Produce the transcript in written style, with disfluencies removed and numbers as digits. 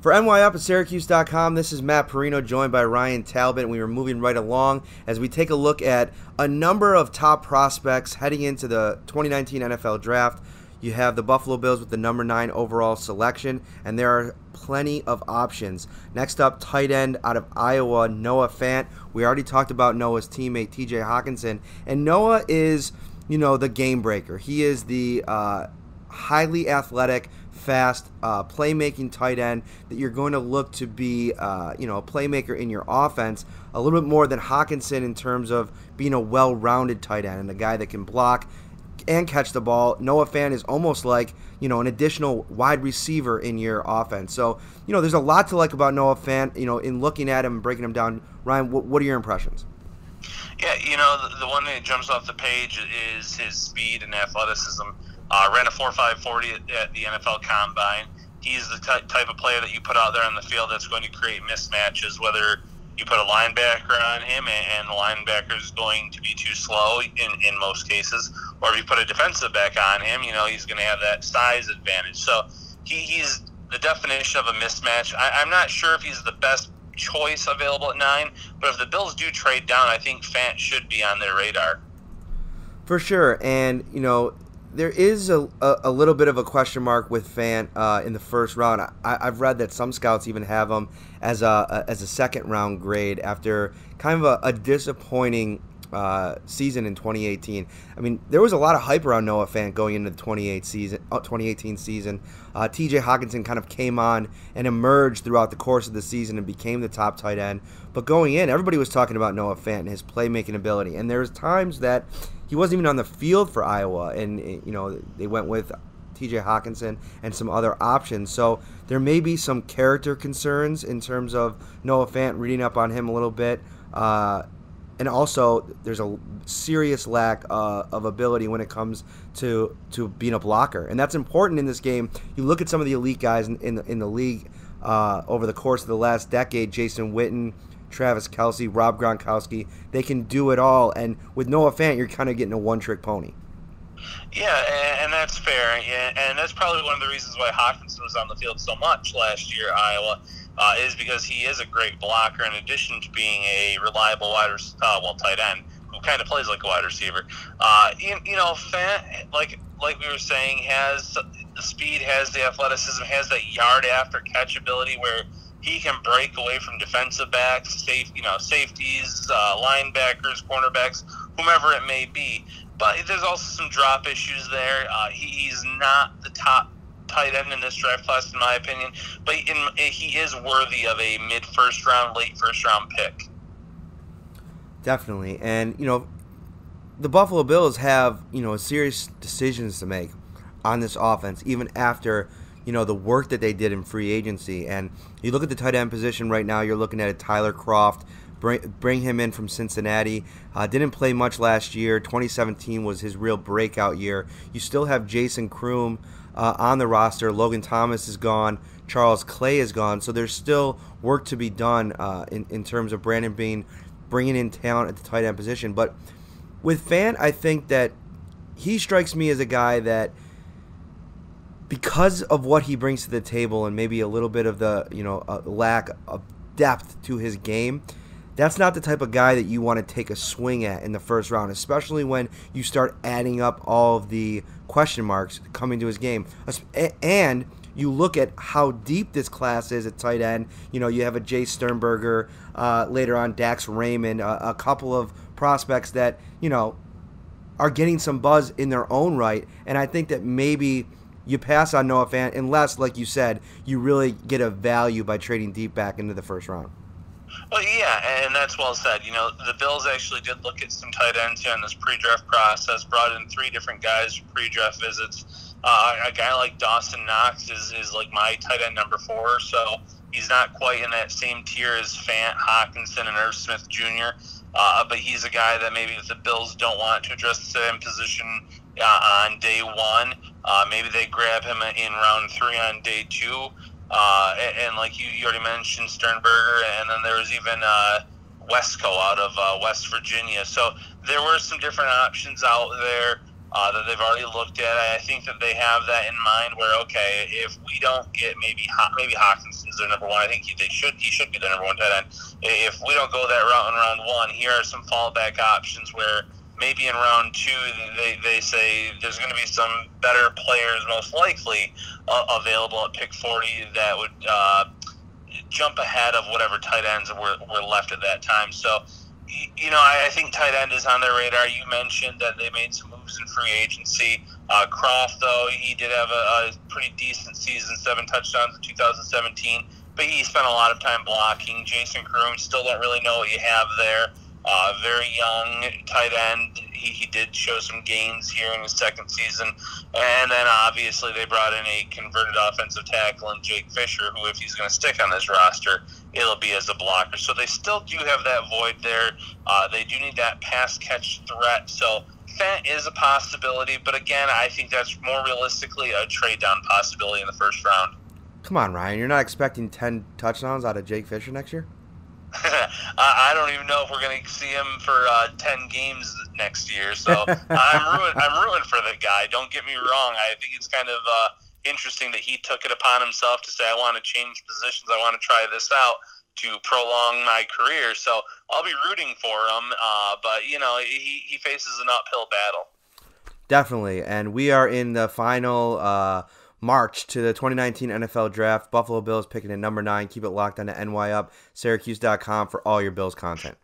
For NY Up at Syracuse.com, this is Matt Parrino joined by Ryan Talbot, and we are moving right along as we take a look at a number of top prospects heading into the 2019 NFL Draft. You have the Buffalo Bills with the number 9 overall selection, and there are plenty of options. Next up, tight end out of Iowa, Noah Fant. We already talked about Noah's teammate, TJ Hockenson, and Noah is, the game breaker. He is the highly athletic, fast, playmaking tight end that you're going to look to be, a playmaker in your offense a little bit more than Hockenson in terms of being a well-rounded tight end and a guy that can block and catch the ball. Noah Fant is almost like, an additional wide receiver in your offense. So, there's a lot to like about Noah Fant, in looking at him and breaking him down. Ryan, what are your impressions? Yeah, the one that jumps off the page is his speed and athleticism. Ran a 4.5 at the NFL Combine. He's the type of player that you put out there on the field that's going to create mismatches, whether you put a linebacker on him and the linebacker is going to be too slow in most cases, or if you put a defensive back on him, he's going to have that size advantage. So he's the definition of a mismatch. I'm not sure if he's the best choice available at 9, but if the Bills do trade down, I think Fant should be on their radar. For sure, and, there is a little bit of a question mark with Fant in the first round. I've read that some scouts even have him as a second round grade after kind of a disappointing season in 2018. I mean, there was a lot of hype around Noah Fant going into the 2018 season. TJ Hockenson kind of came on and emerged throughout the course of the season and became the top tight end. But going in, everybody was talking about Noah Fant and his playmaking ability. And there was times that he wasn't even on the field for Iowa, and they went with TJ Hockenson and some other options. So there may be some character concerns in terms of Noah Fant, reading up on him a little bit. And also, there's a serious lack of ability when it comes to being a blocker. And that's important in this game. You look at some of the elite guys in the league over the course of the last decade, Jason Witten, Travis Kelce, Rob Gronkowski, they can do it all. And with Noah Fant, you're kind of getting a one-trick pony. Yeah, and that's fair. Yeah, and that's probably one of the reasons why Hockenson was on the field so much last year at Iowa, is because he is a great blocker in addition to being a reliable tight end who kind of plays like a wide receiver. Fant, like we were saying, has the speed, has the athleticism, has that yard after catch ability where he can break away from defensive backs, safeties, linebackers, cornerbacks, whomever it may be. But there's also some drop issues there. He's not the top tight end in this draft class, in my opinion, but he is worthy of a mid-first round, late first-round pick. Definitely. And, the Buffalo Bills have, serious decisions to make on this offense, even after the work that they did in free agency. And you look at the tight end position right now, you're looking at Tyler Croft. Bring him in from Cincinnati. Didn't play much last year. 2017 was his real breakout year. You still have Jason Kroom on the roster. Logan Thomas is gone. Charles Clay is gone. So there's still work to be done in terms of Brandon Beane bringing in talent at the tight end position. But with Fant, I think that he strikes me as a guy that, because of what he brings to the table and maybe a little bit of the lack of depth to his game, that's not the type of guy that you want to take a swing at in the first round, especially when you start adding up all of the question marks coming to his game. And you look at how deep this class is at tight end. You have a Jay Sternberger, later on Dax Raymond, a couple of prospects that, are getting some buzz in their own right. And I think that maybe you pass on Noah Fant unless, like you said, you really get a value by trading deep back into the first round. Well, yeah, and that's well said. The Bills actually did look at some tight ends here in this pre-draft process, brought in 3 different guys for pre-draft visits. A guy like Dawson Knox is like my tight end number 4, so he's not quite in that same tier as Fant, Hockenson, and Irv Smith Jr., but he's a guy that maybe if the Bills don't want to address the tight end position on day 1, maybe they grab him in round 3 on day 2. And like you already mentioned, Sternberger, and then there was even Westco out of West Virginia. So there were some different options out there that they've already looked at. I think that they have that in mind where, okay, if we don't get maybe Hawkinson's as their number one. I think he should be the number one tight end. If we don't go that route in round one, here are some fallback options where maybe in round two they say there's going to be some better players, most likely available at pick 40 that would jump ahead of whatever tight ends were left at that time. So, I think tight end is on their radar. You mentioned that they made some moves in free agency. Croft, though, he did have a pretty decent season, 7 touchdowns in 2017, but he spent a lot of time blocking. Jason Kroom, still don't really know what you have there. Very young tight end. He did show some gains here in his second season. And then obviously they brought in a converted offensive tackle in Jake Fisher, who, if he's going to stick on this roster, it'll be as a blocker. So they still do have that void there. They do need that pass catch threat. So Fant is a possibility, but again, I think that's more realistically a trade down possibility in the first round. Come on, Ryan. You're not expecting 10 touchdowns out of Jake Fisher next year? I don't even know if we're going to see him for 10 games next year. So I'm rooting for the guy. Don't get me wrong. I think it's kind of interesting that he took it upon himself to say, I want to change positions. I want to try this out to prolong my career. So I'll be rooting for him. But, he faces an uphill battle. Definitely. And we are in the final March to the 2019 NFL Draft. Buffalo Bills picking at number 9. Keep it locked on to NY Up, Syracuse.com for all your Bills content.